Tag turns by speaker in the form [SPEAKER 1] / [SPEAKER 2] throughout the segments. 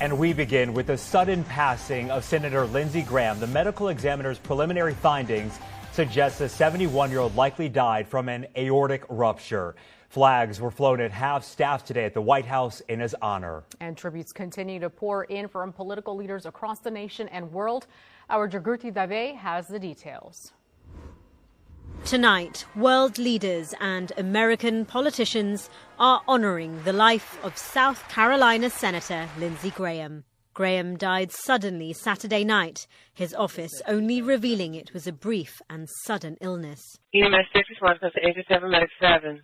[SPEAKER 1] And we begin with the sudden passing of Senator Lindsey Graham. The medical examiner's preliminary findings suggest the 71-year-old likely died from an aortic rupture. Flags were flown at half-staff today at the White House in his honor. And tributes continue to pour in from political leaders across the nation and world. Our Jagriti Dave has the details.
[SPEAKER 2] Tonight, world leaders and American politicians are honoring the life of South Carolina Senator Lindsey Graham. Graham died suddenly Saturday night, his office only revealing it was a brief and sudden illness.
[SPEAKER 3] EMS 6 response to 87 Medic 7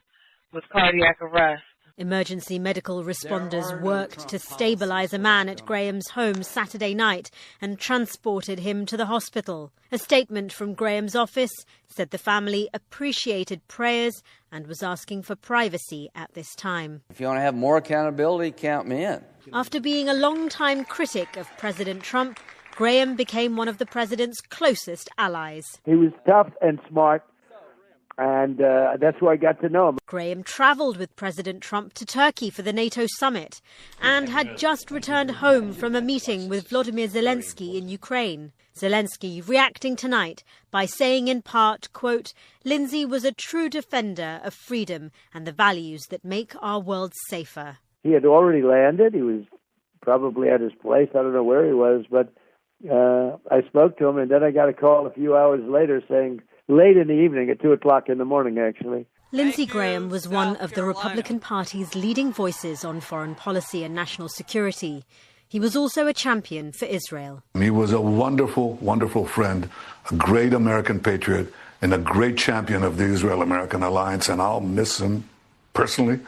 [SPEAKER 3] with cardiac arrest.
[SPEAKER 2] Emergency medical responders worked to stabilize a man at Graham's home Saturday night and transported him to the hospital. A statement from Graham's office said the family appreciated prayers and was asking for privacy at this time.
[SPEAKER 4] If you want to have more accountability, count me in.
[SPEAKER 2] After being a long-time critic of President Trump, Graham became one of the president's closest allies.
[SPEAKER 5] He was tough and smart, and that's who I got to know him.
[SPEAKER 2] Graham travelled with President Trump to Turkey for the NATO summit and had just returned home from a meeting with Volodymyr Zelensky in Ukraine. Zelensky reacting tonight by saying in part, quote, "Lindsey was a true defender of freedom and the values that make our world safer."
[SPEAKER 5] He had already landed. He was probably at his place. I don't know where he was, but I spoke to him, and then I got a call a few hours later saying, late in the evening, at 2 o'clock in the morning, actually.
[SPEAKER 2] Lindsey Graham was one of the Republican Party's leading voices on foreign policy and national security. He was also a champion for Israel.
[SPEAKER 6] He was a wonderful, wonderful friend, a great American patriot, and a great champion of the Israel-American alliance, and I'll miss him personally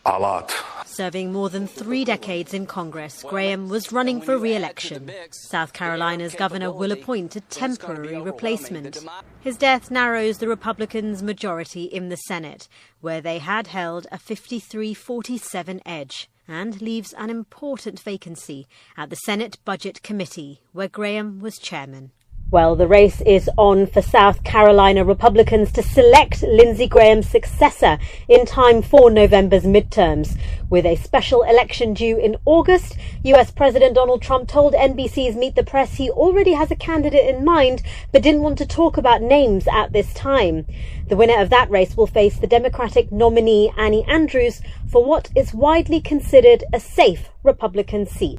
[SPEAKER 6] a lot.
[SPEAKER 2] Serving more than 3 decades in Congress, Graham was running for re-election. South Carolina's governor will appoint a temporary replacement. His death narrows the Republicans' majority in the Senate, where they had held a 53-47 edge, and leaves an important vacancy at the Senate Budget Committee, where Graham was chairman. Well, the race is on for South Carolina Republicans to select Lindsey Graham's successor in time for November's midterms. With a special election due in August, US President Donald Trump told NBC's Meet the Press he already has a candidate in mind, but didn't want to talk about names at this time. The winner of that race will face the Democratic nominee Annie Andrews for what is widely considered a safe Republican seat.